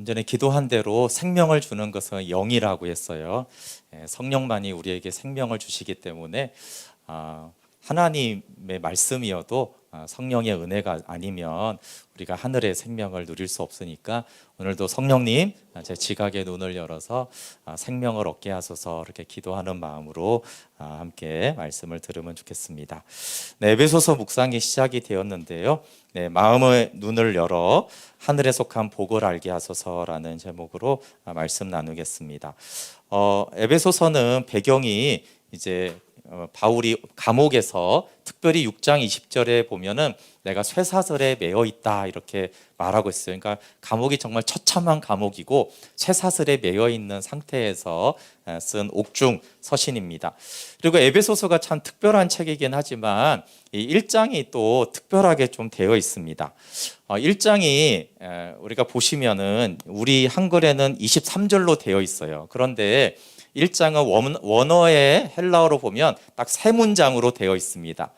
좀 전에 기도한 대로 생명을 주는 것은 영이라고 했어요. 성령만이 우리에게 생명을 주시기 때문에 하나님의 말씀이어도 성령의 은혜가 아니면 우리가 하늘의 생명을 누릴 수 없으니까 오늘도 성령님 제 지각의 눈을 열어서 생명을 얻게 하소서 이렇게 기도하는 마음으로 함께 말씀을 들으면 좋겠습니다. 네, 에베소서 묵상이 시작이 되었는데요. 네, 마음의 눈을 열어 하늘에 속한 복을 알게 하소서라는 제목으로 말씀 나누겠습니다. 에베소서는 배경이 이제 바울이 감옥에서 특별히 6장 20절에 보면은 내가 쇠사슬에 매여 있다 이렇게 말하고 있어요. 그러니까 감옥이 정말 처참한 감옥이고 쇠사슬에 매여 있는 상태에서 쓴 옥중 서신입니다. 그리고 에베소서가 참 특별한 책이긴 하지만 이 1장이 또 특별하게 좀 되어 있습니다. 1장이 우리가 보시면은 우리 한글에는 23절로 되어 있어요. 그런데 1장은 원어의 헬라어로 보면 딱 세 문장으로 되어 있습니다.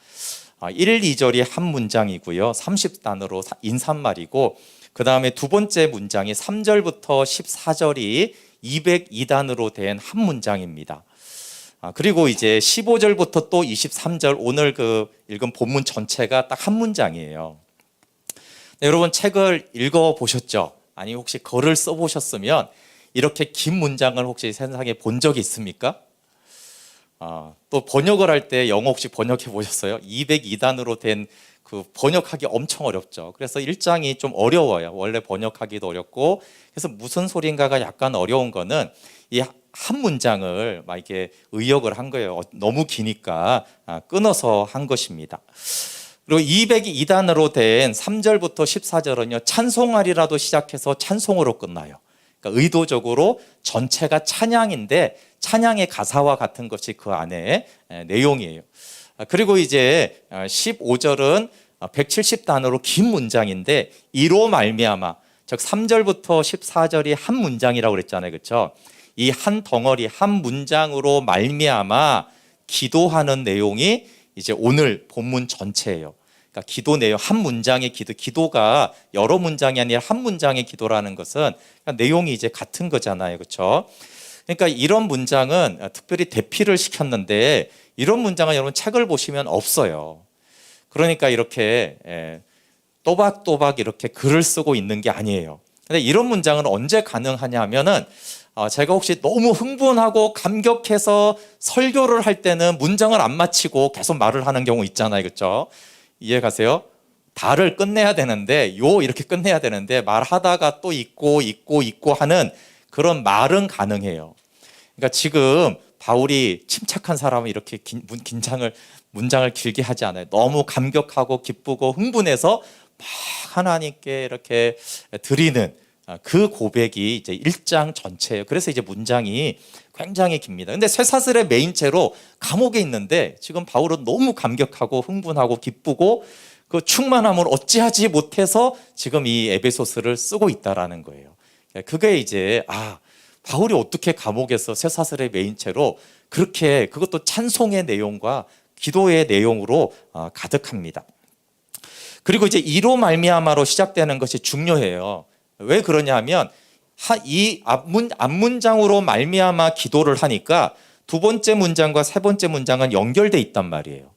1, 2절이 한 문장이고요. 30단어로 인사말이고 그 다음에 두 번째 문장이 3절부터 14절이 202단으로 된 한 문장입니다. 그리고 이제 15절부터 또 23절 오늘 그 읽은 본문 전체가 딱 한 문장이에요. 네, 여러분 책을 읽어보셨죠? 아니 혹시 글을 써보셨으면 이렇게 긴 문장을 혹시 세상에 본 적이 있습니까? 또 번역을 할 때 영어 혹시 번역해 보셨어요? 202단으로 된 그 번역하기 엄청 어렵죠. 그래서 1장이 좀 어려워요. 원래 번역하기도 어렵고 그래서 무슨 소린가가 약간 어려운 거는 이 한 문장을 막 이렇게 의역을 한 거예요. 너무 기니까 끊어서 한 것입니다. 그리고 202단으로 된 3절부터 14절은요 찬송하리라도 시작해서 찬송으로 끝나요. 그러니까 의도적으로 전체가 찬양인데 찬양의 가사와 같은 것이 그 안에 내용이에요. 그리고 이제 15절은 170단어로 긴 문장인데 이로 말미암아 즉 3절부터 14절이 한 문장이라고 그랬잖아요. 그렇죠? 이 한 덩어리 한 문장으로 말미암아 기도하는 내용이 이제 오늘 본문 전체예요. 그러니까 기도 내용 한 문장의 기도가 여러 문장이 아니라 한 문장의 기도라는 것은 내용이 이제 같은 거잖아요. 그렇죠? 그러니까 이런 문장은 특별히 대피를 시켰는데 이런 문장은 여러분 책을 보시면 없어요. 그러니까 이렇게 또박또박 이렇게 글을 쓰고 있는 게 아니에요. 근데 이런 문장은 언제 가능하냐 하면은 제가 혹시 너무 흥분하고 감격해서 설교를 할 때는 문장을 안 마치고 계속 말을 하는 경우 있잖아요. 그렇죠? 이해 가세요? 다를 끝내야 되는데 이렇게 끝내야 되는데 말하다가 또 있고 하는 그런 말은 가능해요. 그러니까 지금 바울이 침착한 사람은 이렇게 문장을 길게 하지 않아요. 너무 감격하고 기쁘고 흥분해서 막 하나님께 이렇게 드리는 그 고백이 이제 1장 전체예요. 그래서 이제 문장이 굉장히 깁니다. 근데 쇠사슬의 메인 채로 감옥에 있는데 지금 바울은 너무 감격하고 흥분하고 기쁘고 그 충만함을 어찌하지 못해서 지금 이 에베소서를 쓰고 있다라는 거예요. 그게 이제 바울이 어떻게 감옥에서 쇠사슬의 메인 채로 그렇게 그것도 찬송의 내용과 기도의 내용으로 가득합니다. 그리고 이제 이로 말미암아로 시작되는 것이 중요해요. 왜 그러냐 하면 이 앞문장으로 말미암아 기도를 하니까 두 번째 문장과 세 번째 문장은 연결돼 있단 말이에요.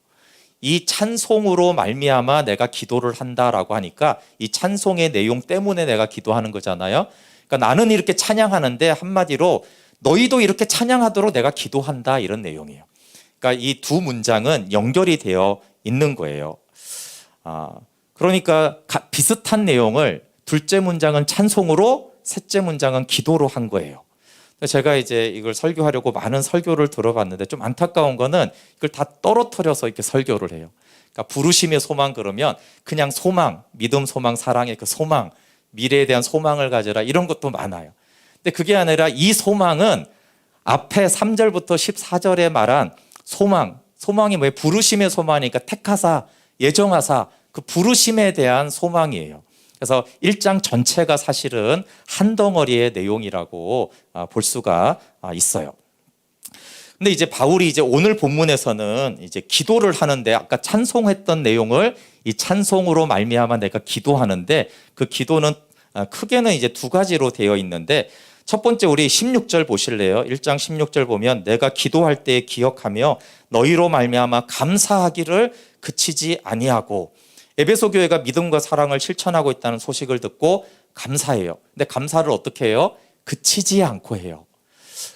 이 찬송으로 말미암아 내가 기도를 한다라고 하니까 이 찬송의 내용 때문에 내가 기도하는 거잖아요. 그러니까 나는 이렇게 찬양하는데 한마디로 너희도 이렇게 찬양하도록 내가 기도한다 이런 내용이에요. 그러니까 이 두 문장은 연결이 되어 있는 거예요. 그러니까 비슷한 내용을 둘째 문장은 찬송으로 셋째 문장은 기도로 한 거예요. 제가 이제 이걸 설교하려고 많은 설교를 들어봤는데 좀 안타까운 거는 이걸 다 떨어뜨려서 이렇게 설교를 해요. 그러니까 부르심의 소망 그러면 그냥 소망, 믿음, 소망, 사랑의 그 소망, 미래에 대한 소망을 가져라 이런 것도 많아요. 근데 그게 아니라 이 소망은 앞에 3절부터 14절에 말한 소망이 뭐예요? 부르심의 소망이니까 택하사, 예정하사 그 부르심에 대한 소망이에요. 그래서 1장 전체가 사실은 한 덩어리의 내용이라고 볼 수가 있어요. 근데 이제 바울이 이제 오늘 본문에서는 이제 기도를 하는데 아까 찬송했던 내용을 이 찬송으로 말미암아 내가 기도하는데 그 기도는 크게는 이제 두 가지로 되어 있는데 첫 번째 우리 16절 보실래요? 1장 16절 보면 내가 기도할 때 기억하며 너희로 말미암아 감사하기를 그치지 아니하고 에베소 교회가 믿음과 사랑을 실천하고 있다는 소식을 듣고 감사해요. 근데 감사를 어떻게 해요? 그치지 않고 해요.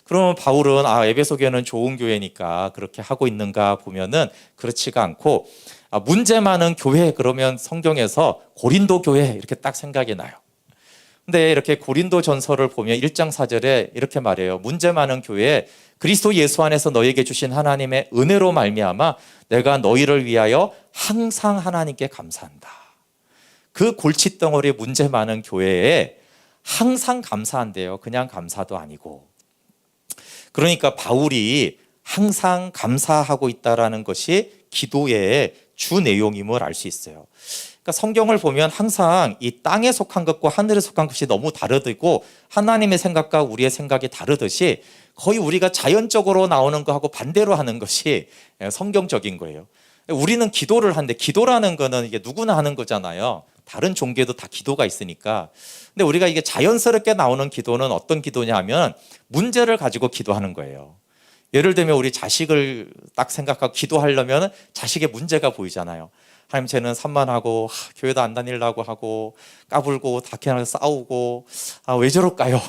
그러면 바울은 에베소 교회는 좋은 교회니까 그렇게 하고 있는가 보면은 그렇지가 않고 문제 많은 교회 그러면 성경에서 고린도 교회 이렇게 딱 생각이 나요. 근데 이렇게 고린도 전서를 보면 1장 4절에 이렇게 말해요. 문제 많은 교회에 그리스도 예수 안에서 너희에게 주신 하나님의 은혜로 말미암아 내가 너희를 위하여 항상 하나님께 감사한다. 그 골칫덩어리 문제 많은 교회에 항상 감사한대요. 그냥 감사도 아니고. 그러니까 바울이 항상 감사하고 있다라는 것이 기도의 주 내용임을 알 수 있어요. 그러니까 성경을 보면 항상 이 땅에 속한 것과 하늘에 속한 것이 너무 다르고 하나님의 생각과 우리의 생각이 다르듯이 거의 우리가 자연적으로 나오는 거하고 반대로 하는 것이 성경적인 거예요. 우리는 기도를 하는데 기도라는 거는 이게 누구나 하는 거잖아요. 다른 종교에도 다 기도가 있으니까. 근데 우리가 이게 자연스럽게 나오는 기도는 어떤 기도냐 하면 문제를 가지고 기도하는 거예요. 예를 들면 우리 자식을 딱 생각하고 기도하려면 자식의 문제가 보이잖아요. 하나님 쟤는 산만하고 교회도 안 다니려고 하고 까불고 다케나서 싸우고 왜 저럴까요?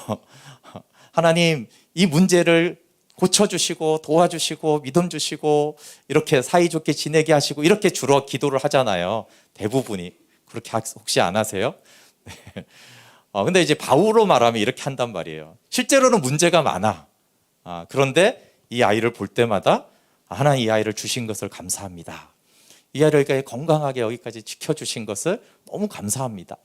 하나님 이 문제를 고쳐주시고 도와주시고 믿음 주시고 이렇게 사이좋게 지내게 하시고 이렇게 주로 기도를 하잖아요. 대부분이. 그렇게 혹시 안 하세요? 네. 근데 이제 바울로 말하면 이렇게 한단 말이에요. 실제로는 문제가 많아. 그런데 이 아이를 볼 때마다 하나님 이 아이를 주신 것을 감사합니다. 이 아이를 건강하게 여기까지 지켜주신 것을 너무 감사합니다.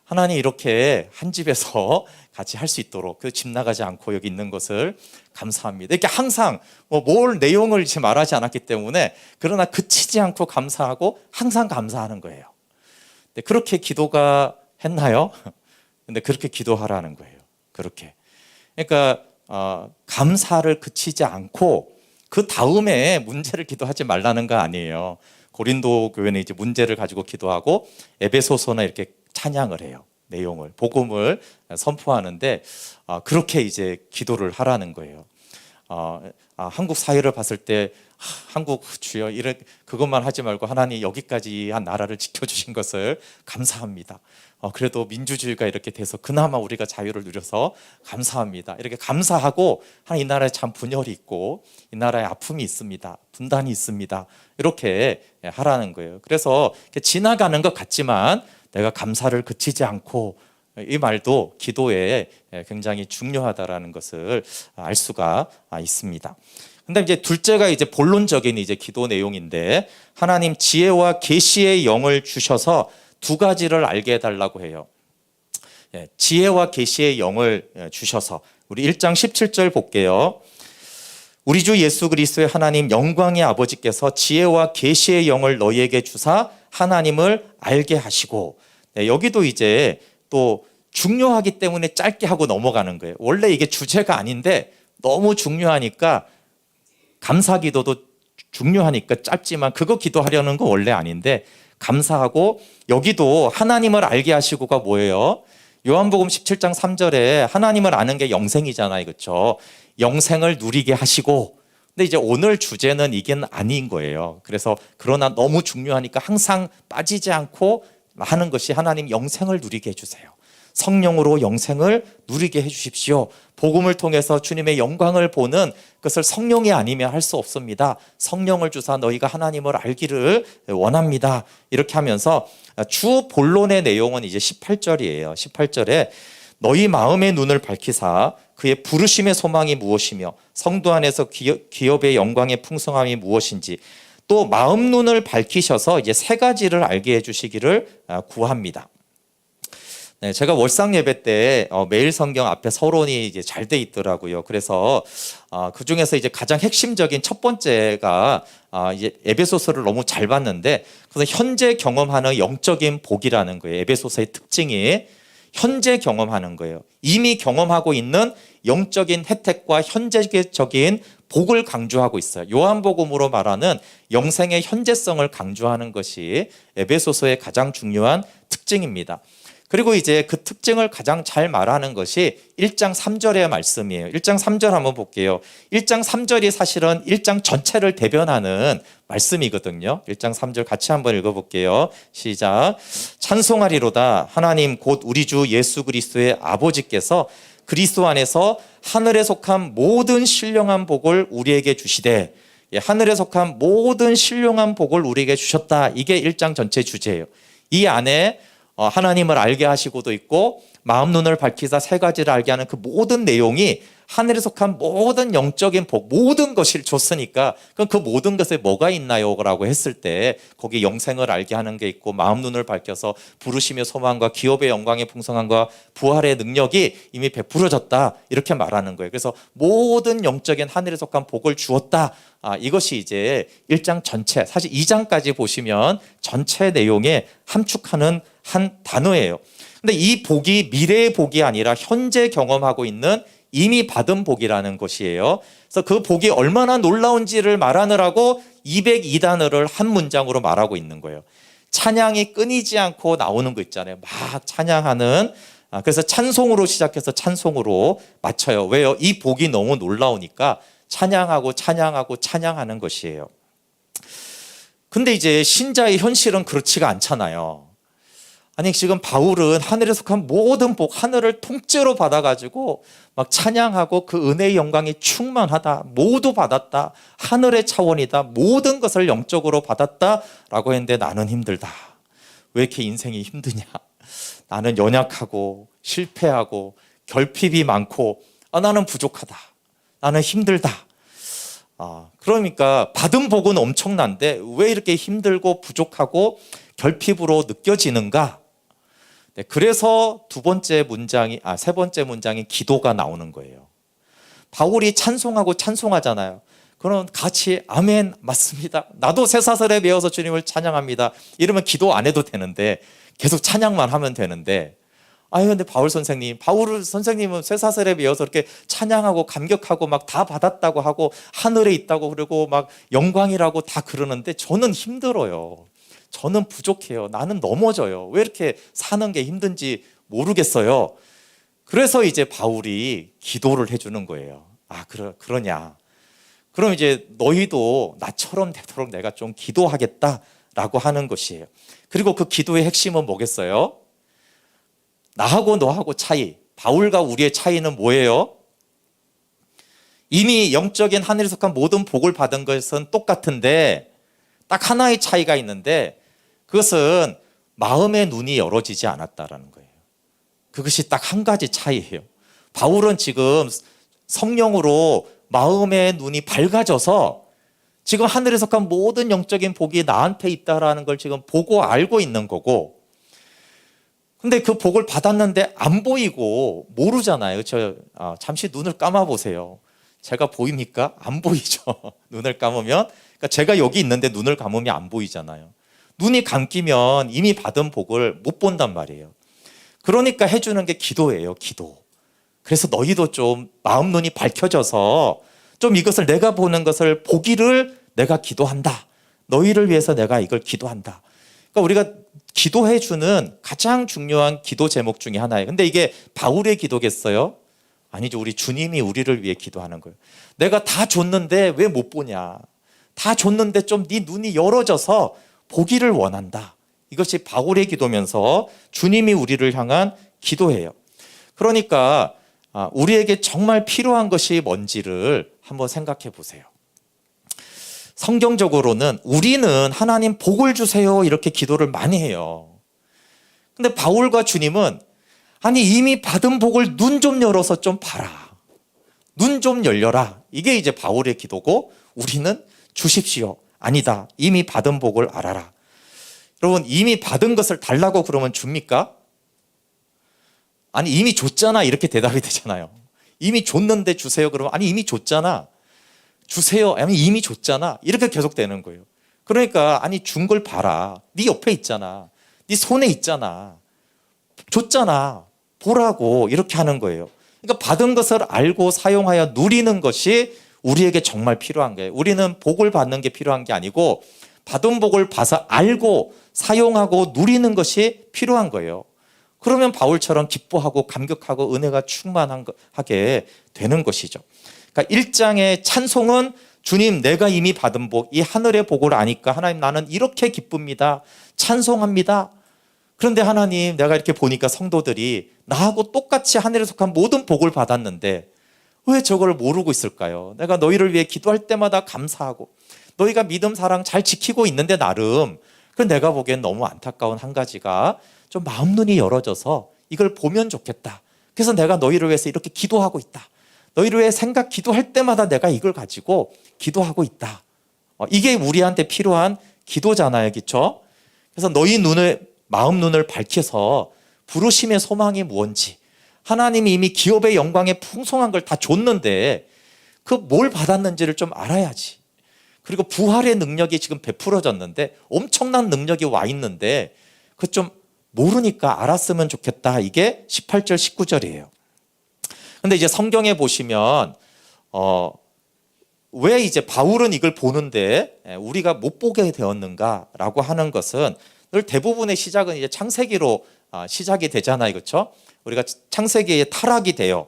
하나님 이렇게 한 집에서 같이 할 수 있도록 그 집 나가지 않고 여기 있는 것을 감사합니다. 이렇게 항상 뭘 내용을 이제 말하지 않았기 때문에 그러나 그치지 않고 감사하고 항상 감사하는 거예요. 근데 그렇게 기도가 했나요? 근데 그렇게 기도하라는 거예요. 그렇게. 그러니까 감사를 그치지 않고 그 다음에 문제를 기도하지 말라는 거 아니에요. 고린도 교회는 이제 문제를 가지고 기도하고 에베소서는 이렇게 찬양을 해요. 내용을 복음을 선포하는데 그렇게 이제 기도를 하라는 거예요. 한국 사회를 봤을 때 한국 주여 이런 그것만 하지 말고 하나님 여기까지 한 나라를 지켜주신 것을 감사합니다. 그래도 민주주의가 이렇게 돼서 그나마 우리가 자유를 누려서 감사합니다. 이렇게 감사하고 이 나라에 참 분열이 있고 이 나라에 아픔이 있습니다. 분단이 있습니다. 이렇게 하라는 거예요. 그래서 지나가는 것 같지만 내가 감사를 그치지 않고 이 말도 기도에 굉장히 중요하다라는 것을 알 수가 있습니다. 근데 이제 둘째가 이제 본론적인 이제 기도 내용인데 하나님 지혜와 계시의 영을 주셔서 두 가지를 알게 해달라고 해요. 지혜와 계시의 영을 주셔서 우리 1장 17절 볼게요. 우리 주 예수 그리스도의 하나님 영광의 아버지께서 지혜와 계시의 영을 너희에게 주사 하나님을 알게 하시고 여기도 이제 또 중요하기 때문에 짧게 하고 넘어가는 거예요. 원래 이게 주제가 아닌데 너무 중요하니까 감사기도도 중요하니까 짧지만 그거 기도하려는 건 원래 아닌데 감사하고 여기도 하나님을 알게 하시고가 뭐예요? 요한복음 17장 3절에 하나님을 아는 게 영생이잖아요. 그렇죠? 영생을 누리게 하시고 근데 이제 오늘 주제는 이게 아닌 거예요. 그래서 그러나 너무 중요하니까 항상 빠지지 않고 하는 것이 하나님 영생을 누리게 해주세요. 성령으로 영생을 누리게 해주십시오. 복음을 통해서 주님의 영광을 보는 것을 성령이 아니면 할 수 없습니다. 성령을 주사 너희가 하나님을 알기를 원합니다. 이렇게 하면서 주 본론의 내용은 이제 18절이에요. 18절에 너희 마음의 눈을 밝히사 그의 부르심의 소망이 무엇이며 성도 안에서 기업의 영광의 풍성함이 무엇인지 또 마음 눈을 밝히셔서 이제 세 가지를 알게 해주시기를 구합니다. 네, 제가 월상 예배 때 매일 성경 앞에 서론이 이제 잘 돼 있더라고요. 그래서 그 중에서 이제 가장 핵심적인 첫 번째가 이제 에베소서를 너무 잘 봤는데 그래서 현재 경험하는 영적인 복이라는 거예요. 에베소서의 특징이 현재 경험하는 거예요. 이미 경험하고 있는 영적인 혜택과 현재적인 복을 강조하고 있어요. 요한복음으로 말하는 영생의 현재성을 강조하는 것이 에베소서의 가장 중요한 특징입니다. 그리고 이제 그 특징을 가장 잘 말하는 것이 1장 3절의 말씀이에요. 1장 3절 한번 볼게요. 1장 3절이 사실은 1장 전체를 대변하는 말씀이거든요. 1장 3절 같이 한번 읽어볼게요. 시작. 찬송하리로다 하나님 곧 우리 주 예수 그리스도의 아버지께서 그리스도 안에서 하늘에 속한 모든 신령한 복을 우리에게 주시되, 하늘에 속한 모든 신령한 복을 우리에게 주셨다. 이게 1장 전체 주제예요. 이 안에 하나님을 알게 하시고도 있고 마음 눈을 밝히사 세 가지를 알게 하는 그 모든 내용이 하늘에 속한 모든 영적인 복, 모든 것을 줬으니까 그럼 그 모든 것에 뭐가 있나요? 라고 했을 때 거기 영생을 알게 하는 게 있고 마음 눈을 밝혀서 부르심의 소망과 기업의 영광의 풍성함과 부활의 능력이 이미 베풀어졌다, 이렇게 말하는 거예요. 그래서 모든 영적인 하늘에 속한 복을 주었다. 이것이 이제 1장 전체, 사실 2장까지 보시면 전체 내용에 함축하는 한 단어예요. 근데 이 복이 미래의 복이 아니라 현재 경험하고 있는 이미 받은 복이라는 것이에요. 그래서 그 복이 얼마나 놀라운지를 말하느라고 202단어를 한 문장으로 말하고 있는 거예요. 찬양이 끊이지 않고 나오는 거 있잖아요. 막 찬양하는, 그래서 찬송으로 시작해서 찬송으로 맞춰요. 왜요? 이 복이 너무 놀라우니까 찬양하고 찬양하고 찬양하는 것이에요. 근데 이제 신자의 현실은 그렇지가 않잖아요. 아니 지금 바울은 하늘에 속한 모든 복, 하늘을 통째로 받아가지고 막 찬양하고 그 은혜의 영광이 충만하다, 모두 받았다, 하늘의 차원이다, 모든 것을 영적으로 받았다라고 했는데 나는 힘들다. 왜 이렇게 인생이 힘드냐? 나는 연약하고 실패하고 결핍이 많고 나는 부족하다, 나는 힘들다. 그러니까 받은 복은 엄청난데 왜 이렇게 힘들고 부족하고 결핍으로 느껴지는가? 네, 그래서 세 번째 문장이 기도가 나오는 거예요. 바울이 찬송하고 찬송하잖아요. 그럼 같이 아멘, 맞습니다. 나도 쇠사슬에 매어서 주님을 찬양합니다. 이러면 기도 안 해도 되는데 계속 찬양만 하면 되는데, 근데 바울 선생님은 쇠사슬에 매어서 이렇게 찬양하고 감격하고 막 다 받았다고 하고 하늘에 있다고 그러고 막 영광이라고 다 그러는데 저는 힘들어요. 저는 부족해요. 나는 넘어져요. 왜 이렇게 사는 게 힘든지 모르겠어요. 그래서 이제 바울이 기도를 해주는 거예요. 그러냐. 그럼 이제 너희도 나처럼 되도록 내가 좀 기도하겠다라고 하는 것이에요. 그리고 그 기도의 핵심은 뭐겠어요? 나하고 너하고 차이, 바울과 우리의 차이는 뭐예요? 이미 영적인 하늘에 속한 모든 복을 받은 것은 똑같은데 딱 하나의 차이가 있는데 그것은 마음의 눈이 열어지지 않았다라는 거예요. 그것이 딱 한 가지 차이예요. 바울은 지금 성령으로 마음의 눈이 밝아져서 지금 하늘에 속한 모든 영적인 복이 나한테 있다라는 걸 지금 보고 알고 있는 거고, 근데 그 복을 받았는데 안 보이고 모르잖아요. 잠시 눈을 감아 보세요. 제가 보입니까? 안 보이죠. 눈을 감으면, 그러니까 제가 여기 있는데 눈을 감으면 안 보이잖아요. 눈이 감기면 이미 받은 복을 못 본단 말이에요. 그러니까 해주는 게 기도예요, 기도. 그래서 너희도 좀 마음 눈이 밝혀져서 좀 이것을 내가 보는 것을 보기를 내가 기도한다. 너희를 위해서 내가 이걸 기도한다. 그러니까 우리가 기도해주는 가장 중요한 기도 제목 중에 하나예요. 근데 이게 바울의 기도겠어요? 아니죠. 우리 주님이 우리를 위해 기도하는 거예요. 내가 다 줬는데 왜 못 보냐? 다 줬는데 좀 네 눈이 열어져서 보기를 원한다. 이것이 바울의 기도면서 주님이 우리를 향한 기도예요. 그러니까 우리에게 정말 필요한 것이 뭔지를 한번 생각해 보세요. 성경적으로는 우리는 하나님 복을 주세요 이렇게 기도를 많이 해요. 근데 바울과 주님은 이미 받은 복을 눈 좀 열어서 좀 봐라. 눈 좀 열려라. 이게 이제 바울의 기도고, 우리는 주십시오. 아니다. 이미 받은 복을 알아라. 여러분, 이미 받은 것을 달라고 그러면 줍니까? 이미 줬잖아. 이렇게 대답이 되잖아요. 이미 줬는데 주세요. 그러면 이미 줬잖아. 주세요. 이미 줬잖아. 이렇게 계속 되는 거예요. 그러니까 준 걸 봐라. 네 옆에 있잖아. 네 손에 있잖아. 줬잖아. 보라고 이렇게 하는 거예요. 그러니까 받은 것을 알고 사용하여 누리는 것이 우리에게 정말 필요한 거예요. 우리는 복을 받는 게 필요한 게 아니고 받은 복을 봐서 알고 사용하고 누리는 것이 필요한 거예요. 그러면 바울처럼 기뻐하고 감격하고 은혜가 충만하게 되는 것이죠. 그러니까 1장의 찬송은 주님 내가 이미 받은 복, 이 하늘의 복을 아니까 하나님 나는 이렇게 기쁩니다. 찬송합니다. 그런데 하나님 내가 이렇게 보니까 성도들이 나하고 똑같이 하늘에 속한 모든 복을 받았는데 왜 저걸 모르고 있을까요? 내가 너희를 위해 기도할 때마다 감사하고 너희가 믿음 사랑 잘 지키고 있는데 나름 그 내가 보기엔 너무 안타까운 한 가지가 좀 마음 눈이 열어져서 이걸 보면 좋겠다. 그래서 내가 너희를 위해서 이렇게 기도하고 있다. 너희를 위해 기도할 때마다 내가 이걸 가지고 기도하고 있다. 이게 우리한테 필요한 기도잖아요. 그렇죠? 그래서 너희 마음 눈을 밝혀서 부르심의 소망이 무엇인지 하나님이 이미 기업의 영광에 풍성한 걸 다 줬는데 그 뭘 받았는지를 좀 알아야지. 그리고 부활의 능력이 지금 베풀어졌는데 엄청난 능력이 와 있는데 그 좀 모르니까 알았으면 좋겠다. 이게 18절 19절이에요. 근데 이제 성경에 보시면 왜 이제 바울은 이걸 보는데 우리가 못 보게 되었는가라고 하는 것은 늘 대부분의 시작은 이제 창세기로 시작이 되잖아요. 그렇죠? 우리가 창세기에 타락이 돼요.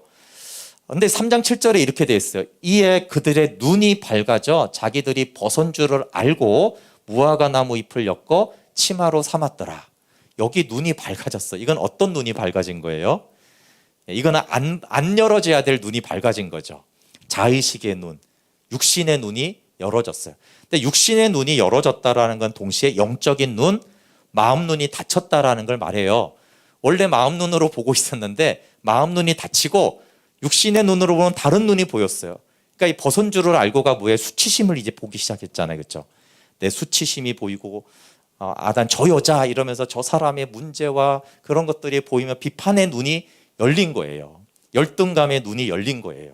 근데 3장 7절에 이렇게 되어 있어요. 이에 그들의 눈이 밝아져 자기들이 벗은 줄을 알고 무화과 나무 잎을 엮어 치마로 삼았더라. 여기 눈이 밝아졌어. 이건 어떤 눈이 밝아진 거예요? 이거는 안 열어져야 될 눈이 밝아진 거죠. 자의식의 눈, 육신의 눈이 열어졌어요. 근데 육신의 눈이 열어졌다라는 건 동시에 영적인 눈, 마음 눈이 닫혔다라는 걸 말해요. 원래 마음 눈으로 보고 있었는데 마음 눈이 닫히고 육신의 눈으로 보는 다른 눈이 보였어요. 그러니까 이 벗은 줄을 알고가 뭐예요? 수치심을 이제 보기 시작했잖아요. 그렇죠? 내 수치심이 보이고 아단 저 여자 이러면서 저 사람의 문제와 그런 것들이 보이면 비판의 눈이 열린 거예요. 열등감의 눈이 열린 거예요.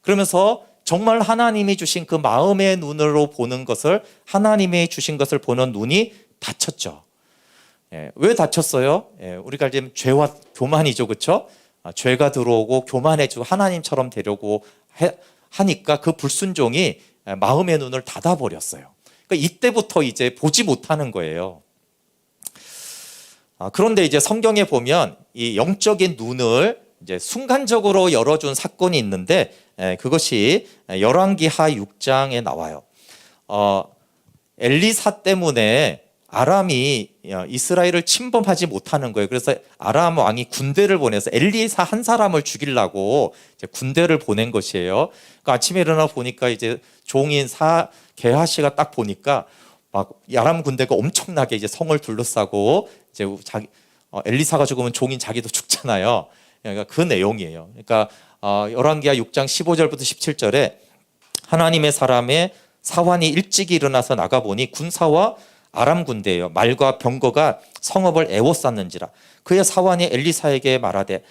그러면서 정말 하나님이 주신 그 마음의 눈으로 보는 것을 하나님이 주신 것을 보는 눈이 닫혔죠. 왜 닫혔어요? 우리가 지금 죄와 교만이죠. 그렇죠? 죄가 들어오고 교만해지고 하나님처럼 되려고 하니까 그 불순종이 마음의 눈을 닫아버렸어요. 그러니까 이때부터 이제 보지 못하는 거예요. 그런데 이제 성경에 보면 이 영적인 눈을 이제 순간적으로 열어준 사건이 있는데 그것이 열왕기하 6장에 나와요. 엘리사 때문에 아람이 이스라엘을 침범하지 못하는 거예요. 그래서 아람 왕이 군대를 보내서 엘리사 한 사람을 죽이려고 이제 군대를 보낸 것이에요. 그러니까 아침에 일어나 보니까 이제 종인 게하시가 딱 보니까 막 아람 군대가 엄청나게 이제 성을 둘러싸고 이제 엘리사가 죽으면 종인 자기도 죽잖아요. 그러니까 그 내용이에요. 그러니까 열왕기하 6장 15절부터 17절에 하나님의 사람의 사환이 일찍 일어나서 나가보니 군사와 아람 군대예요. 말과 병거가 성읍을 에워쌌는지라. 그의 사환이 엘리사에게 말하되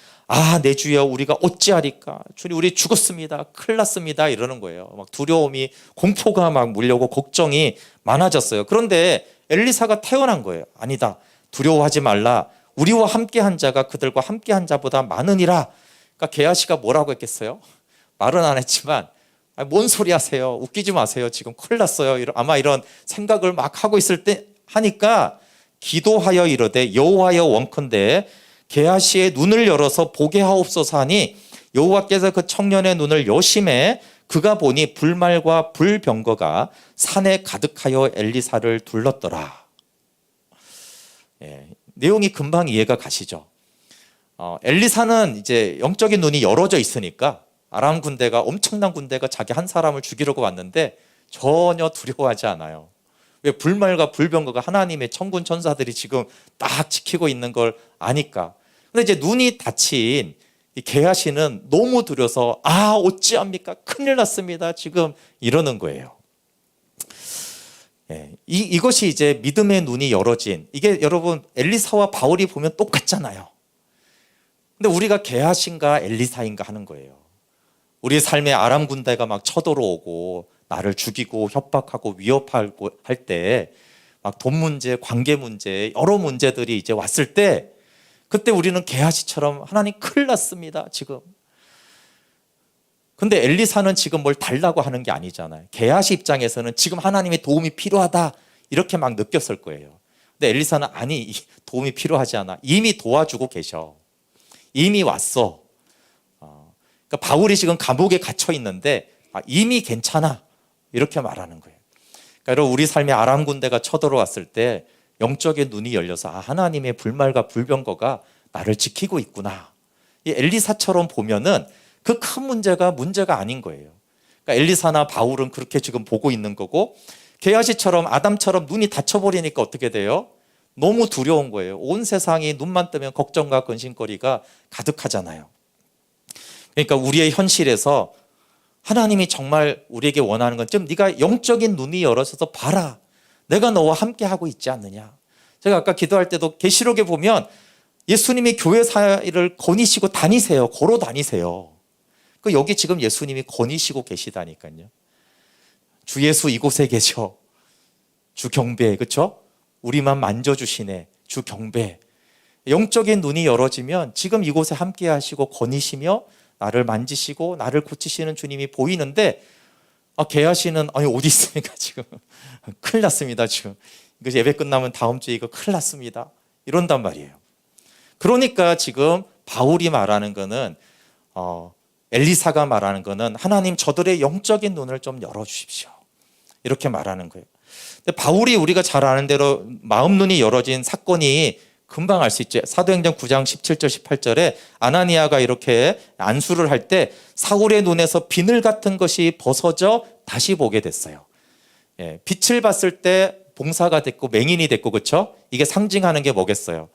내 주여 우리가 어찌하리까? 주님 우리 죽었습니다. 큰일 났습니다. 이러는 거예요. 막 두려움이 공포가 막 물려오고 걱정이 많아졌어요. 그런데 엘리사가 태어난 거예요. 아니다. 두려워하지 말라. 우리와 함께한 자가 그들과 함께한 자보다 많으니라. 그러니까 게하시가 뭐라고 했겠어요? 말은 안 했지만 뭔 소리 하세요? 웃기지 마세요. 지금 큰일 났어요. 아마 이런 생각을 막 하고 있을 때 하니까 기도하여 이르되 여호와여 원컨대 게하시의 눈을 열어서 보게 하옵소서 하니 여호와께서 그 청년의 눈을 여심해 그가 보니 불말과 불병거가 산에 가득하여 엘리사를 둘렀더라. 내용이 금방 이해가 가시죠? 엘리사는 이제 영적인 눈이 열어져 있으니까 아람 군대가 엄청난 군대가 자기 한 사람을 죽이려고 왔는데 전혀 두려워하지 않아요. 왜? 불말과 불병거가 하나님의 천군 천사들이 지금 딱 지키고 있는 걸 아니까. 근데 이제 눈이 닫힌 이 게하시는 너무 두려서 어찌합니까? 큰일 났습니다. 지금 이러는 거예요. 이것이 이제 믿음의 눈이 열어진, 이게 여러분 엘리사와 바울이 보면 똑같잖아요. 근데 우리가 게하신가 엘리사인가 하는 거예요. 우리의 삶에 아람 군대가 막 쳐들어오고 나를 죽이고 협박하고 위협하고 할 때 막 돈 문제, 관계 문제, 여러 문제들이 이제 왔을 때 그때 우리는 게하시처럼 하나님 큰일 났습니다. 지금. 근데 엘리사는 지금 뭘 달라고 하는 게 아니잖아요. 게하시 입장에서는 지금 하나님의 도움이 필요하다 이렇게 막 느꼈을 거예요. 근데 엘리사는 아니, 도움이 필요하지 않아. 이미 도와주고 계셔. 이미 왔어. 그러니까 바울이 지금 감옥에 갇혀 있는데 이미 괜찮아. 이렇게 말하는 거예요. 그러니까 여러분, 우리 삶에 아람 군대가 쳐들어왔을 때 영적인 눈이 열려서 하나님의 불말과 불병거가 나를 지키고 있구나. 이 엘리사처럼 보면은 그 큰 문제가 아닌 거예요. 그러니까 엘리사나 바울은 그렇게 지금 보고 있는 거고, 게하시처럼 아담처럼 눈이 닫혀버리니까 어떻게 돼요? 너무 두려운 거예요. 온 세상이 눈만 뜨면 걱정과 근심거리가 가득하잖아요. 그러니까 우리의 현실에서 하나님이 정말 우리에게 원하는 건 좀 네가 영적인 눈이 열어져서 봐라. 내가 너와 함께 하고 있지 않느냐. 제가 아까 기도할 때도 계시록에 보면 예수님이 교회 사회를 거니시고 다니세요. 걸어 다니세요. 그 여기 지금 예수님이 거니시고 계시다니까요. 주 예수 이곳에 계셔. 주 경배, 그렇죠? 우리만 만져주시네. 주 경배. 영적인 눈이 열어지면 지금 이곳에 함께 하시고 거니시며 나를 만지시고 나를 고치시는 주님이 보이는데, 게하시는 아니 어디 있습니까 지금? 큰일 났습니다 지금. 이거 예배 끝나면 다음 주에 이거 큰일 났습니다. 이런단 말이에요. 그러니까 지금 바울이 말하는 거는 엘리사가 말하는 거는 하나님 저들의 영적인 눈을 좀 열어주십시오. 이렇게 말하는 거예요. 근데 바울이 우리가 잘 아는 대로 마음 눈이 열어진 사건이 금방 알 수 있죠. 사도행전 9장 17절 18절에 아나니아가 이렇게 안수를 할 때 사울의 눈에서 비늘 같은 것이 벗어져 다시 보게 됐어요. 예, 빛을 봤을 때 봉사가 됐고 맹인이 됐고, 그렇죠? 이게 상징하는 게 뭐겠어요?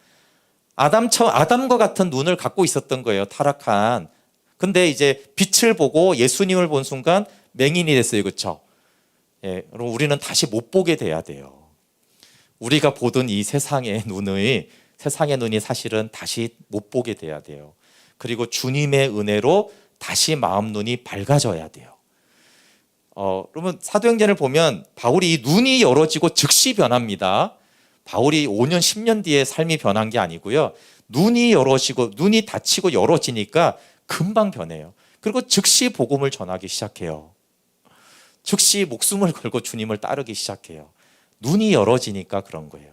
아담과 같은 눈을 갖고 있었던 거예요. 타락한. 근데 이제 빛을 보고 예수님을 본 순간 맹인이 됐어요. 그렇죠? 예, 그럼 우리는 다시 못 보게 돼야 돼요. 우리가 보던 이 세상의 눈이 사실은 다시 못 보게 돼야 돼요. 그리고 주님의 은혜로 다시 마음 눈이 밝아져야 돼요. 그러면 사도행전을 보면 바울이 눈이 열어지고 즉시 변합니다. 바울이 5년, 10년 뒤에 삶이 변한 게 아니고요. 눈이 열어지고 눈이 닫히고 열어지니까 금방 변해요. 그리고 즉시 복음을 전하기 시작해요. 즉시 목숨을 걸고 주님을 따르기 시작해요. 눈이 열어지니까 그런 거예요.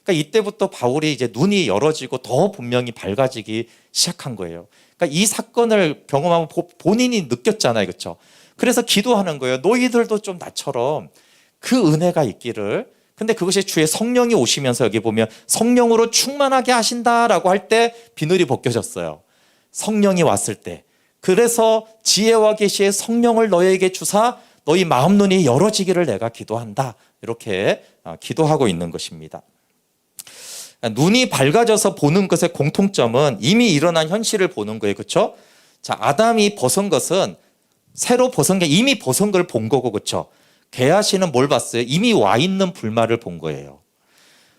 그러니까 이때부터 바울이 이제 눈이 열어지고 더 분명히 밝아지기 시작한 거예요. 그러니까 이 사건을 경험하면 본인이 느꼈잖아요. 그렇죠? 그래서 기도하는 거예요. 너희들도 좀 나처럼 그 은혜가 있기를. 근데 그것이 주의 성령이 오시면서 여기 보면 성령으로 충만하게 하신다라고 할 때 비늘이 벗겨졌어요. 성령이 왔을 때. 그래서 지혜와 계시의 성령을 너희에게 주사 너희 마음 눈이 열어지기를 내가 기도한다. 이렇게 기도하고 있는 것입니다. 눈이 밝아져서 보는 것의 공통점은 이미 일어난 현실을 보는 거예요. 그렇죠? 자, 아담이 벗은 것은 새로 벗은 게 이미 벗은 걸 본 거고, 그렇죠? 게하시는 뭘 봤어요? 이미 와 있는 불말을 본 거예요.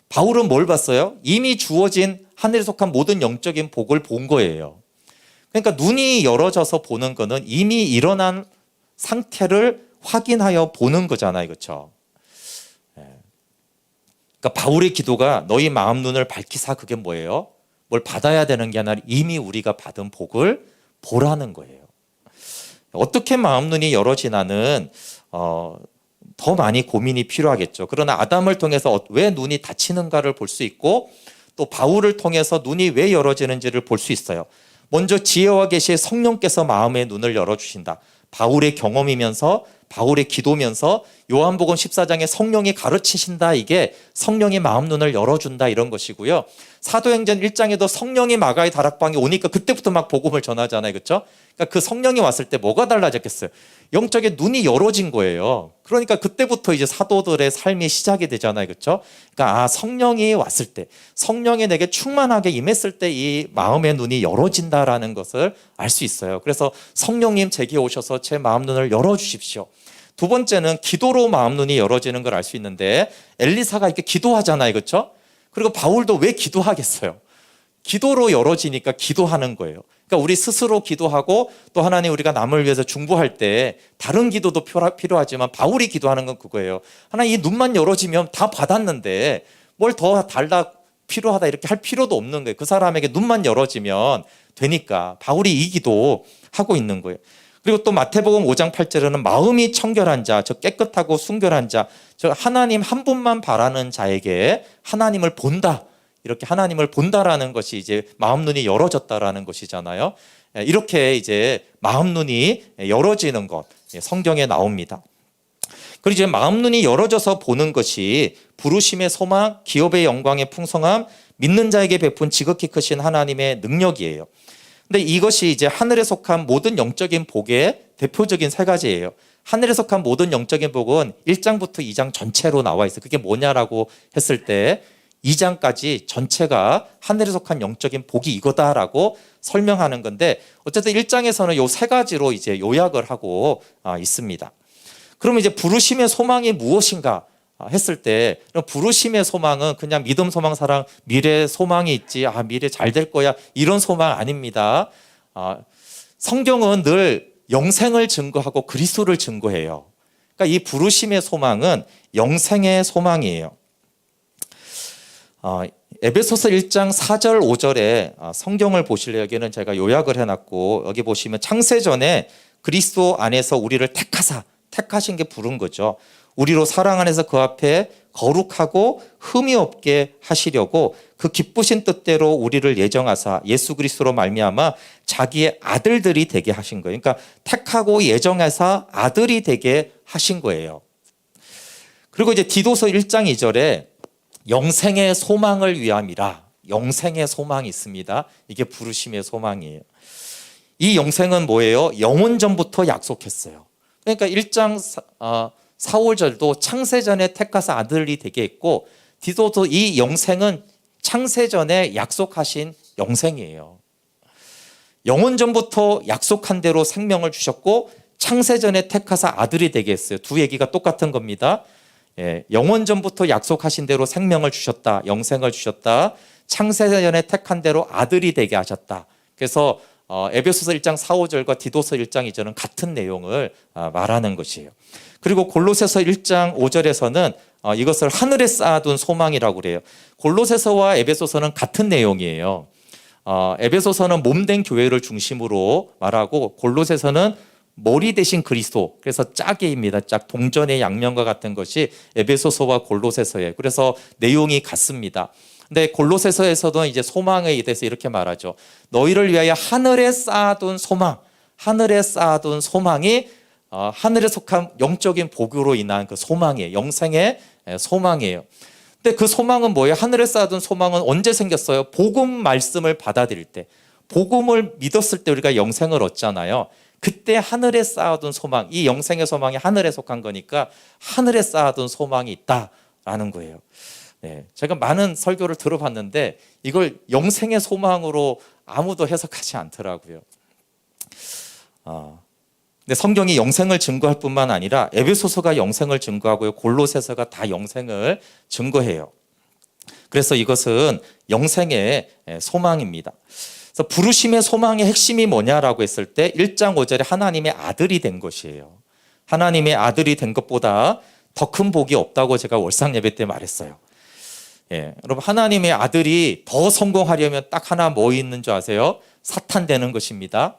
바울은 뭘 봤어요? 이미 주어진 하늘에 속한 모든 영적인 복을 본 거예요. 그러니까 눈이 열어져서 보는 거는 이미 일어난 상태를 확인하여 보는 거잖아요. 그렇죠? 그러니까 바울의 기도가 너희 마음 눈을 밝히사, 그게 뭐예요? 뭘 받아야 되는 게 아니라 이미 우리가 받은 복을 보라는 거예요. 어떻게 마음 눈이 열어지나는 더 많이 고민이 필요하겠죠. 그러나 아담을 통해서 왜 눈이 닫히는가를 볼 수 있고, 또 바울을 통해서 눈이 왜 열어지는지를 볼 수 있어요. 먼저 지혜와 계시의 성령께서 마음의 눈을 열어주신다. 바울의 경험이면서 바울의 기도면서 요한복음 14장에 성령이 가르치신다. 이게 성령이 마음 눈을 열어준다, 이런 것이고요. 사도행전 1장에도 성령이 마가의 다락방에 오니까 그때부터 막 복음을 전하잖아요. 그렇죠? 그러니까 그 성령이 왔을 때 뭐가 달라졌겠어요? 영적인 눈이 열어진 거예요. 그러니까 그때부터 이제 사도들의 삶이 시작이 되잖아요. 그렇죠? 그러니까 성령이 왔을 때, 성령이 내게 충만하게 임했을 때 이 마음의 눈이 열어진다라는 것을 알 수 있어요. 그래서 성령님 제게 오셔서 제 마음 눈을 열어주십시오. 두 번째는 기도로 마음 눈이 열어지는 걸 알 수 있는데, 엘리사가 이렇게 기도하잖아요. 그렇죠? 그리고 바울도 왜 기도하겠어요? 기도로 열어지니까 기도하는 거예요. 그러니까 우리 스스로 기도하고 또 하나님, 우리가 남을 위해서 중보할 때 다른 기도도 필요하지만 바울이 기도하는 건 그거예요. 하나님, 이 눈만 열어지면 다 받았는데 뭘 더 달라, 필요하다 이렇게 할 필요도 없는 거예요. 그 사람에게 눈만 열어지면 되니까 바울이 이 기도 하고 있는 거예요. 그리고 또 마태복음 5장 8절에는 마음이 청결한 자, 저 깨끗하고 순결한 자, 저 하나님 한 분만 바라는 자에게 하나님을 본다. 이렇게 하나님을 본다라는 것이 이제 마음 눈이 열어졌다라는 것이잖아요. 이렇게 이제 마음 눈이 열어지는 것, 성경에 나옵니다. 그리고 이제 마음 눈이 열어져서 보는 것이 부르심의 소망, 기업의 영광의 풍성함, 믿는 자에게 베푼 지극히 크신 하나님의 능력이에요. 근데 이것이 이제 하늘에 속한 모든 영적인 복의 대표적인 세 가지예요. 하늘에 속한 모든 영적인 복은 1장부터 2장 전체로 나와 있어요. 그게 뭐냐라고 했을 때 2장까지 전체가 하늘에 속한 영적인 복이 이거다라고 설명하는 건데, 어쨌든 1장에서는 요 세 가지로 이제 요약을 하고 있습니다. 그러면 이제 부르심의 소망이 무엇인가 했을 때, 부르심의 소망은 그냥 믿음, 소망, 사랑, 미래 소망이 있지, 미래 잘 될 거야, 이런 소망 아닙니다. 성경은 늘 영생을 증거하고 그리스도를 증거해요. 그러니까 이 부르심의 소망은 영생의 소망이에요. 에베소서 1장 4절 5절에 성경을 보실래요? 여기는 제가 요약을 해놨고, 여기 보시면 창세전에 그리스도 안에서 우리를 택하신 게 부른 거죠. 우리로 사랑 안에서 그 앞에 거룩하고 흠이 없게 하시려고 그 기쁘신 뜻대로 우리를 예정하사 예수 그리스도로 말미암아 자기의 아들들이 되게 하신 거예요. 그러니까 택하고 예정해서 아들이 되게 하신 거예요. 그리고 이제 디도서 1장 2절에 영생의 소망을 위함이라, 영생의 소망이 있습니다. 이게 부르심의 소망이에요. 이 영생은 뭐예요? 영원 전부터 약속했어요. 그러니까 1장 4, 5절도 창세전에 택하사 아들이 되게 했고, 디도서 이 영생은 창세전에 약속하신 영생이에요. 영원 전부터 약속한 대로 생명을 주셨고 창세전에 택하사 아들이 되게 했어요. 두 얘기가 똑같은 겁니다. 영원 전부터 약속하신 대로 생명을 주셨다, 영생을 주셨다. 창세전에 택한 대로 아들이 되게 하셨다. 그래서 에베소서 1장 4, 5절과 디도서 1장 2절은 같은 내용을 말하는 것이에요. 그리고 골로새서 1장 5절에서는 이것을 하늘에 쌓아둔 소망이라고 그래요. 골로새서와 에베소서는 같은 내용이에요. 에베소서는 몸된 교회를 중심으로 말하고, 골로새서는 머리 대신 그리스도, 그래서 짝입니다. 짝, 동전의 양면과 같은 것이 에베소서와 골로새서예요. 그래서 내용이 같습니다. 근데 골로새서에서도 이제 소망에 대해서 이렇게 말하죠. 너희를 위하여 하늘에 쌓아둔 소망, 하늘에 쌓아둔 소망이 하늘에 속한 영적인 복으로 인한 그 소망이에요. 영생의 소망이에요. 근데 그 소망은 뭐예요? 하늘에 쌓아둔 소망은 언제 생겼어요? 복음 말씀을 받아들일 때, 복음을 믿었을 때 우리가 영생을 얻잖아요. 그때 하늘에 쌓아둔 소망, 이 영생의 소망이 하늘에 속한 거니까 하늘에 쌓아둔 소망이 있다라는 거예요. 제가 많은 설교를 들어봤는데 이걸 영생의 소망으로 아무도 해석하지 않더라고요. 근데 성경이 영생을 증거할 뿐만 아니라 에베소서가 영생을 증거하고요, 골로새서가 다 영생을 증거해요. 그래서 이것은 영생의 소망입니다. 그래서 부르심의 소망의 핵심이 뭐냐라고 했을 때 1장 5절에 하나님의 아들이 된 것이에요. 하나님의 아들이 된 것보다 더 큰 복이 없다고 제가 월상 예배 때 말했어요. 여러분, 하나님의 아들이 더 성공하려면 딱 하나 뭐 있는 줄 아세요? 사탄 되는 것입니다.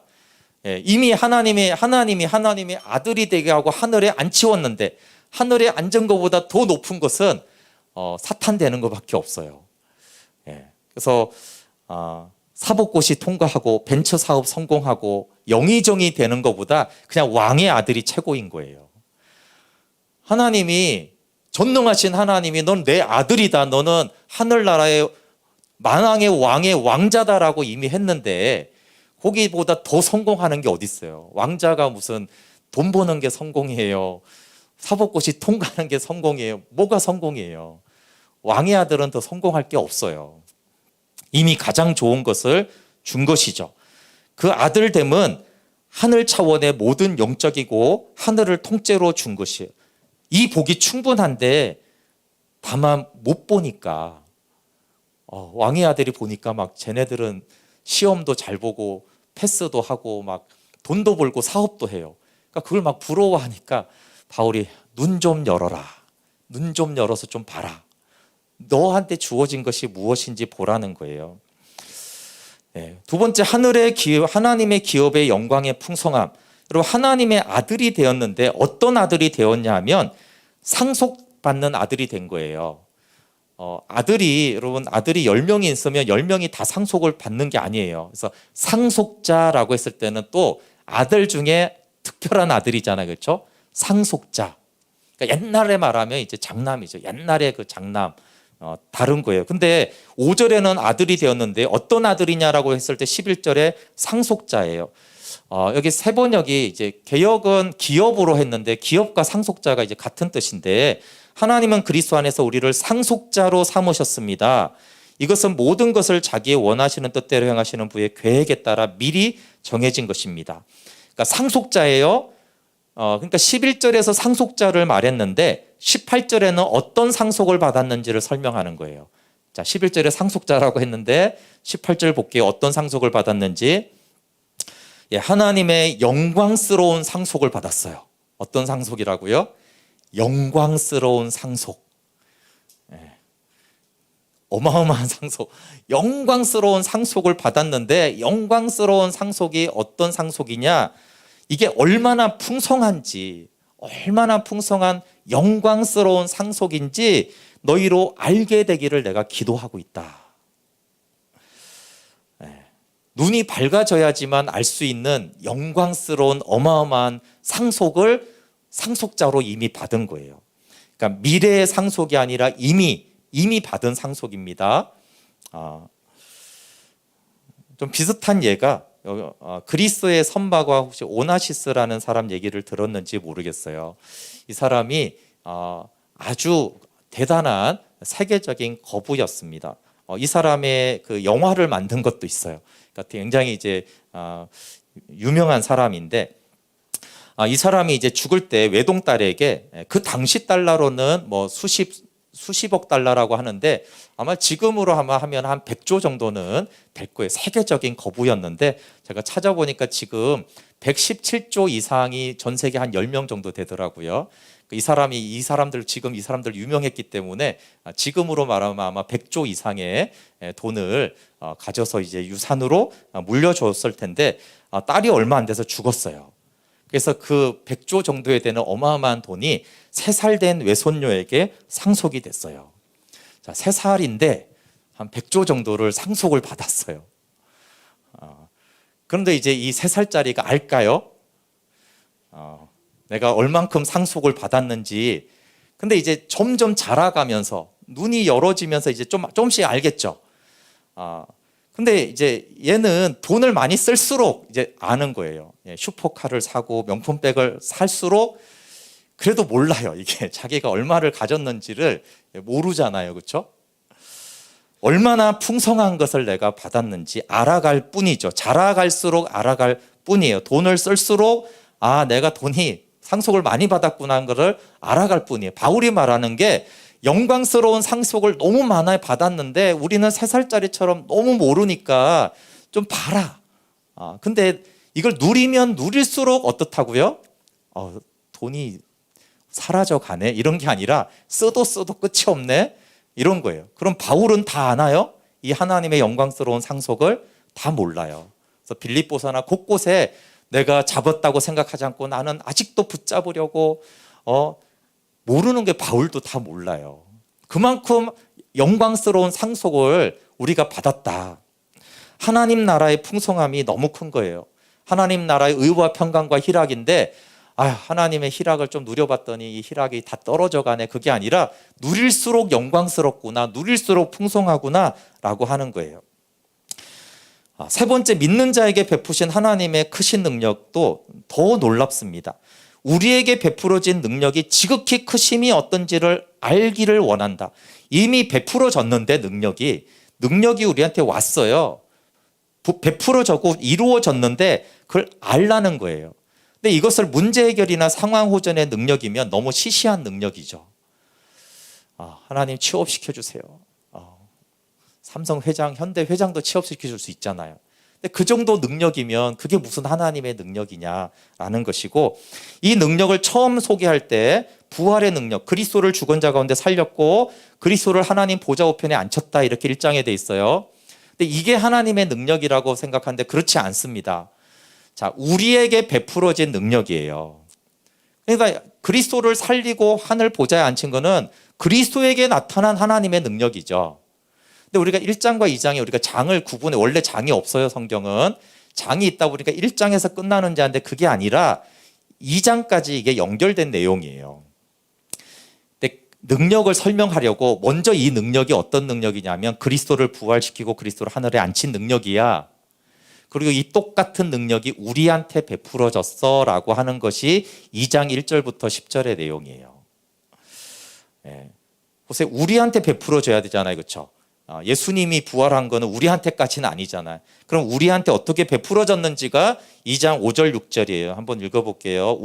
이미 하나님이 하나님의 아들이 되게 하고 하늘에 앉히웠는데, 하늘에 앉은 것보다 더 높은 것은 사탄 되는 것밖에 없어요. 그래서 사법고시 통과하고 벤처 사업 성공하고 영의정이 되는 것보다 그냥 왕의 아들이 최고인 거예요. 하나님이, 전능하신 하나님이 넌 내 아들이다, 너는 하늘나라의 만왕의 왕의 왕자다라고 이미 했는데 거기보다 더 성공하는 게 어디 있어요? 왕자가 무슨 돈 버는 게 성공이에요? 사법고시 통과하는 게 성공이에요? 뭐가 성공이에요? 왕의 아들은 더 성공할 게 없어요. 이미 가장 좋은 것을 준 것이죠. 그 아들됨은 하늘 차원의 모든 영적이고 하늘을 통째로 준 것이에요. 이 복이 충분한데 다만 못 보니까, 왕의 아들이 보니까 막 쟤네들은 시험도 잘 보고 패스도 하고 막 돈도 벌고 사업도 해요. 그러니까 그걸 막 부러워하니까 바울이 눈 좀 열어라, 눈 좀 열어서 좀 봐라, 너한테 주어진 것이 무엇인지 보라는 거예요. 두 번째, 하나님의 기업의 영광의 풍성함. 여러분 하나님의 아들이 되었는데 어떤 아들이 되었냐 하면 상속받는 아들이 된 거예요. 여러분 아들이 10명이 있으면 10명이 다 상속을 받는 게 아니에요. 그래서 상속자라고 했을 때는 또 아들 중에 특별한 아들이잖아요. 그렇죠? 상속자. 그러니까 옛날에 말하면 이제 장남이죠. 옛날에 그 장남. 다른 거예요. 근데 5절에는 아들이 되었는데 어떤 아들이냐라고 했을 때 11절에 상속자예요. 여기 세 번역이 이제 개역은 기업으로 했는데 기업과 상속자가 이제 같은 뜻인데 하나님은 그리스도 안에서 우리를 상속자로 삼으셨습니다. 이것은 모든 것을 자기의 원하시는 뜻대로 행하시는 부의 계획에 따라 미리 정해진 것입니다. 그러니까 상속자예요. 그러니까 11절에서 상속자를 말했는데 18절에는 어떤 상속을 받았는지를 설명하는 거예요. 자, 11절에 상속자라고 했는데 18절 볼게요. 어떤 상속을 받았는지. 하나님의 영광스러운 상속을 받았어요. 어떤 상속이라고요? 영광스러운 상속. 어마어마한 상속. 영광스러운 상속을 받았는데 영광스러운 상속이 어떤 상속이냐? 이게 얼마나 풍성한지, 얼마나 풍성한 영광스러운 상속인지 너희로 알게 되기를 내가 기도하고 있다. 눈이 밝아져야지만 알 수 있는 영광스러운 어마어마한 상속을 상속자로 이미 받은 거예요. 그러니까 미래의 상속이 아니라 이미 받은 상속입니다. 좀 비슷한 예가 그리스의 선박과 혹시 오나시스라는 사람 얘기를 들었는지 모르겠어요. 이 사람이 아주 대단한 세계적인 거부였습니다. 이 사람의 그 영화를 만든 것도 있어요. 그러니까 굉장히 이제 유명한 사람인데 이 사람이 이제 죽을 때 외동딸에게 그 당시 달러로는 뭐 수십억 달러라고 하는데 아마 지금으로 하면 한 100조 정도는 될 거예요. 세계적인 거부였는데 제가 찾아보니까 지금 117조 이상이 전 세계 한 10명 정도 되더라고요. 이 사람들 유명했기 때문에 지금으로 말하면 아마 100조 이상의 돈을 가져서 이제 유산으로 물려줬을 텐데 딸이 얼마 안 돼서 죽었어요. 그래서 그 100조 정도에 되는 어마어마한 돈이 3살 된 외손녀에게 상속이 됐어요. 자, 3살인데 한 100조 정도를 상속을 받았어요. 그런데 이제 이 3살짜리가 알까요? 내가 얼만큼 상속을 받았는지. 근데 이제 점점 자라가면서 눈이 열어지면서 이제 조금씩 알겠죠. 근데 이제 얘는 돈을 많이 쓸수록 이제 아는 거예요. 슈퍼카를 사고 명품백을 살수록 그래도 몰라요. 이게 자기가 얼마를 가졌는지를 모르잖아요. 그렇죠? 얼마나 풍성한 것을 내가 받았는지 알아갈 뿐이죠. 자라갈수록 알아갈 뿐이에요. 돈을 쓸수록 내가 돈이 상속을 많이 받았구나 하는 것을 알아갈 뿐이에요. 바울이 말하는 게 영광스러운 상속을 너무 많이 받았는데 우리는 3살짜리처럼 너무 모르니까 좀 봐라. 근데 이걸 누리면 누릴수록 어떻다고요? 돈이 사라져 가네. 이런 게 아니라 써도 끝이 없네. 이런 거예요. 그럼 바울은 다 아나요? 이 하나님의 영광스러운 상속을 다 몰라요. 그래서 빌립보서나 곳곳에 내가 잡았다고 생각하지 않고 나는 아직도 붙잡으려고 모르는 게 바울도 다 몰라요. 그만큼 영광스러운 상속을 우리가 받았다. 하나님 나라의 풍성함이 너무 큰 거예요. 하나님 나라의 의와 평강과 희락인데 하나님의 희락을 좀 누려봤더니 이 희락이 다 떨어져 가네. 그게 아니라 누릴수록 영광스럽구나, 누릴수록 풍성하구나 라고 하는 거예요. 세 번째, 믿는 자에게 베푸신 하나님의 크신 능력도 더 놀랍습니다. 우리에게 베풀어진 능력이 지극히 크심이 어떤지를 알기를 원한다. 이미 베풀어졌는데 능력이 우리한테 왔어요. 베풀어졌고 이루어졌는데 그걸 알라는 거예요. 근데 이것을 문제 해결이나 상황 호전의 능력이면 너무 시시한 능력이죠. 하나님 취업시켜 주세요. 삼성 회장, 현대 회장도 취업시켜 줄 수 있잖아요. 근데 그 정도 능력이면 그게 무슨 하나님의 능력이냐라는 것이고, 이 능력을 처음 소개할 때 부활의 능력, 그리스도를 죽은 자 가운데 살렸고 그리스도를 하나님 보좌 우편에 앉혔다, 이렇게 1장에 돼 있어요. 근데 이게 하나님의 능력이라고 생각하는데 그렇지 않습니다. 자, 우리에게 베풀어진 능력이에요. 그러니까 그리스도를 살리고 하늘 보좌에 앉힌 거는 그리스도에게 나타난 하나님의 능력이죠. 근데 우리가 1장과 2장에 우리가 장을 구분해, 원래 장이 없어요, 성경은. 장이 있다 보니까 1장에서 끝나는 자인데 그게 아니라 2장까지 이게 연결된 내용이에요. 근데 능력을 설명하려고 먼저 이 능력이 어떤 능력이냐면 그리스도를 부활시키고 그리스도를 하늘에 앉힌 능력이야. 그리고 이 똑같은 능력이 우리한테 베풀어졌어 라고 하는 것이 2장 1절부터 10절의 내용이에요. 예. 보세요. 우리한테 베풀어져야 되잖아요. 그렇죠? 예수님이 부활한 거는 우리한테까지는 아니잖아요. 그럼 우리한테 어떻게 베풀어졌는지가 2장 5절 6절이에요. 한번 읽어볼게요.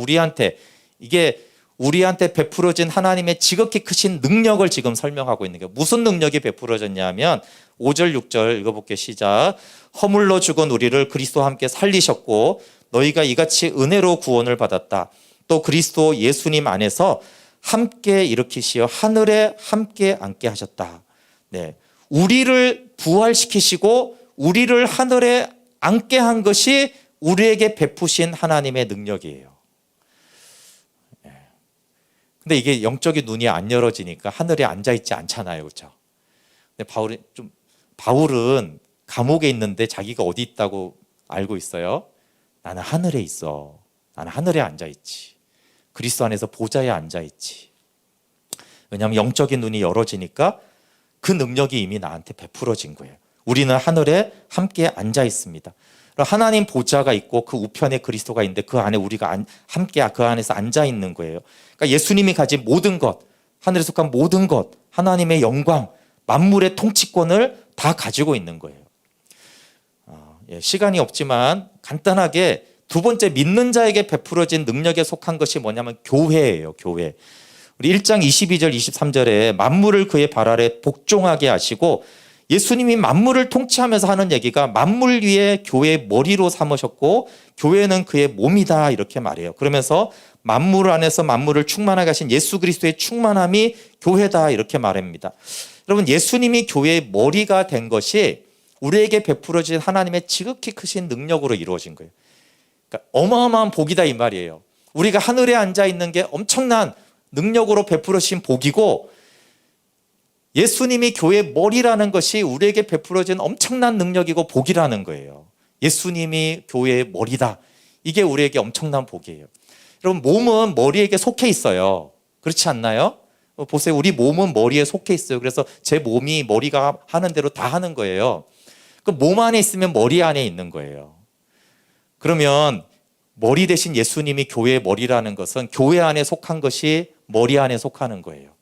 이게 우리한테 베풀어진 하나님의 지극히 크신 능력을 지금 설명하고 있는 거예요. 무슨 능력이 베풀어졌냐면 5절 6절 읽어볼게요. 시작. 허물로 죽은 우리를 그리스도와 함께 살리셨고 너희가 이같이 은혜로 구원을 받았다. 또 그리스도 예수님 안에서 함께 일으키시어 하늘에 함께 앉게 하셨다. 네, 우리를 부활시키시고 우리를 하늘에 앉게 한 것이 우리에게 베푸신 하나님의 능력이에요. 근데 이게 영적인 눈이 안 열어지니까 하늘에 앉아있지 않잖아요. 그렇죠? 근데 바울은 감옥에 있는데 자기가 어디 있다고 알고 있어요? 나는 하늘에 있어. 나는 하늘에 앉아있지. 그리스도 안에서 보좌에 앉아있지. 왜냐하면 영적인 눈이 열어지니까 그 능력이 이미 나한테 베풀어진 거예요. 우리는 하늘에 함께 앉아있습니다. 하나님 보좌가 있고 그 우편에 그리스도가 있는데 그 안에 우리가 함께 그 안에서 앉아있는 거예요. 그러니까 예수님이 가진 모든 것, 하늘에 속한 모든 것, 하나님의 영광, 만물의 통치권을 다 가지고 있는 거예요. 시간이 없지만 간단하게 두 번째 믿는 자에게 베풀어진 능력에 속한 것이 뭐냐면 교회예요. 교회. 우리 1장 22절 23절에 만물을 그의 발 아래 복종하게 하시고 예수님이 만물을 통치하면서 하는 얘기가 만물 위에 교회의 머리로 삼으셨고 교회는 그의 몸이다 이렇게 말해요. 그러면서 만물 안에서 만물을 충만하게 하신 예수 그리스도의 충만함이 교회다 이렇게 말합니다. 여러분 예수님이 교회의 머리가 된 것이 우리에게 베풀어진 하나님의 지극히 크신 능력으로 이루어진 거예요. 그러니까 어마어마한 복이다 이 말이에요. 우리가 하늘에 앉아있는 게 엄청난 능력으로 베풀어진 복이고 예수님이 교회의 머리라는 것이 우리에게 베풀어진 엄청난 능력이고 복이라는 거예요. 예수님이 교회의 머리다. 이게 우리에게 엄청난 복이에요. 여러분 몸은 머리에게 속해 있어요. 그렇지 않나요? 보세요. 우리 몸은 머리에 속해 있어요. 그래서 제 몸이 머리가 하는 대로 다 하는 거예요. 그 몸 안에 있으면 머리 안에 있는 거예요. 그러면 머리 대신 예수님이 교회의 머리라는 것은 교회 안에 속한 것이 머리 안에 속하는 거예요.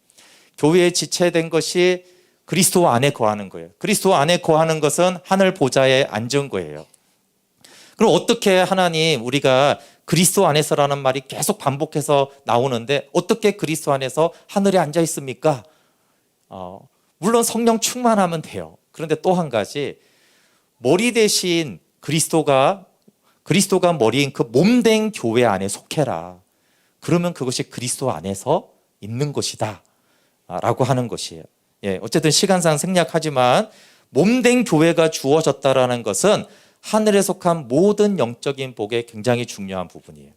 교회에 지체된 것이 그리스도 안에 거하는 거예요. 그리스도 안에 거하는 것은 하늘 보좌에 앉은 거예요. 그럼 어떻게 하나님 우리가 그리스도 안에서라는 말이 계속 반복해서 나오는데 어떻게 그리스도 안에서 하늘에 앉아 있습니까? 물론 성령 충만하면 돼요. 그런데 또 한 가지 머리 대신 그리스도가 머리인 그 몸된 교회 안에 속해라. 그러면 그것이 그리스도 안에서 있는 것이다 라고 하는 것이에요. 예, 어쨌든 시간상 생략하지만 몸된 교회가 주어졌다라는 것은 하늘에 속한 모든 영적인 복에 굉장히 중요한 부분이에요.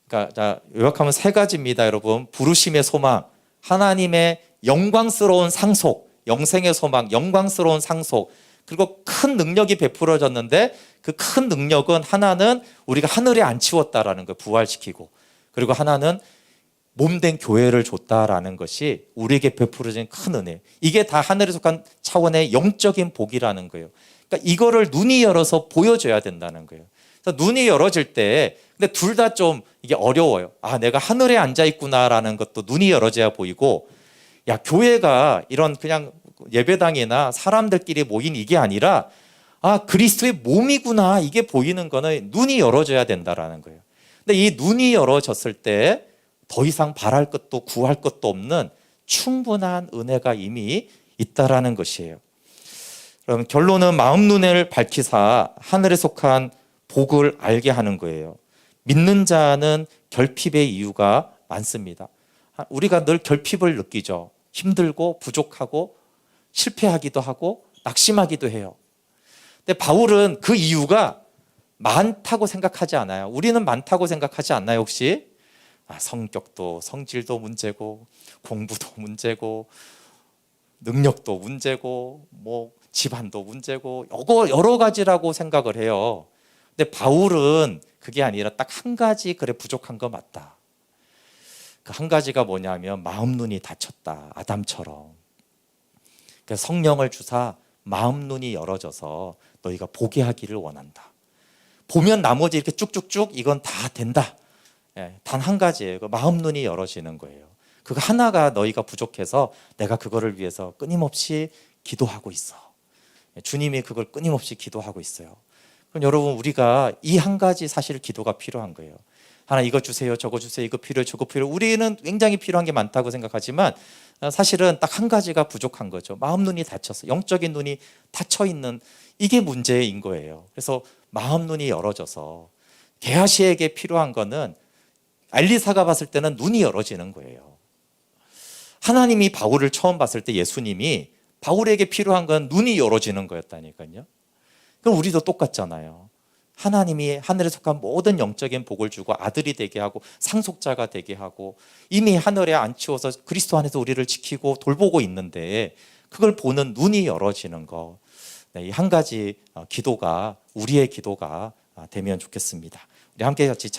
그러니까 요약하면 세 가지입니다, 여러분. 부르심의 소망, 하나님의 영광스러운 상속, 영생의 소망, 영광스러운 상속, 그리고 큰 능력이 베풀어졌는데 그 큰 능력은 하나는 우리가 하늘에 안 치웠다라는 걸 부활시키고 그리고 하나는 몸된 교회를 줬다라는 것이 우리에게 베풀어진 큰 은혜. 이게 다 하늘에 속한 차원의 영적인 복이라는 거예요. 그러니까 이거를 눈이 열어서 보여줘야 된다는 거예요. 그래서 눈이 열어질 때 근데 둘 다 좀 이게 어려워요. 내가 하늘에 앉아 있구나라는 것도 눈이 열어져야 보이고 교회가 이런 그냥 예배당이나 사람들끼리 모인 이게 아니라 그리스도의 몸이구나 이게 보이는 거는 눈이 열어져야 된다라는 거예요. 근데 이 눈이 열어졌을 때 더 이상 바랄 것도 구할 것도 없는 충분한 은혜가 이미 있다라는 것이에요. 그럼 결론은 마음 눈을 밝히사 하늘에 속한 복을 알게 하는 거예요. 믿는 자는 결핍의 이유가 많습니다. 우리가 늘 결핍을 느끼죠. 힘들고 부족하고 실패하기도 하고 낙심하기도 해요. 근데 바울은 그 이유가 많다고 생각하지 않아요? 우리는 많다고 생각하지 않나요, 혹시? 성격도, 성질도 문제고, 공부도 문제고, 능력도 문제고, 뭐 집안도 문제고, 여러 가지라고 생각을 해요. 근데 바울은 그게 아니라 딱 한 가지, 그래, 부족한 거 맞다. 그 한 가지가 뭐냐면 마음 눈이 닫혔다, 아담처럼. 그래서 성령을 주사 마음 눈이 열어져서 너희가 보게 하기를 원한다. 보면 나머지 이렇게 쭉쭉쭉 이건 다 된다. 단 한 가지예요. 그 마음 눈이 열어지는 거예요. 그거 하나가 너희가 부족해서 내가 그거를 위해서 끊임없이 기도하고 있어. 주님이 그걸 끊임없이 기도하고 있어요. 그럼 여러분, 우리가 이 한 가지 사실 기도가 필요한 거예요. 하나 이거 주세요, 저거 주세요, 이거 필요해, 저거 필요해. 우리는 굉장히 필요한 게 많다고 생각하지만 사실은 딱 한 가지가 부족한 거죠. 마음 눈이 닫혀서, 영적인 눈이 닫혀 있는, 이게 문제인 거예요. 그래서 마음 눈이 열어져서 게하시에게 필요한 거는, 엘리사가 봤을 때는 눈이 열어지는 거예요. 하나님이 바울을 처음 봤을 때 예수님이 바울에게 필요한 건 눈이 열어지는 거였다니까요. 그럼 우리도 똑같잖아요. 하나님이 하늘에 속한 모든 영적인 복을 주고 아들이 되게 하고 상속자가 되게 하고 이미 하늘에 앉히어서 그리스도 안에서 우리를 지키고 돌보고 있는데, 그걸 보는 눈이 열어지는 거, 이 한 가지 기도가 우리의 기도가 되면 좋겠습니다. 우리 함께 같이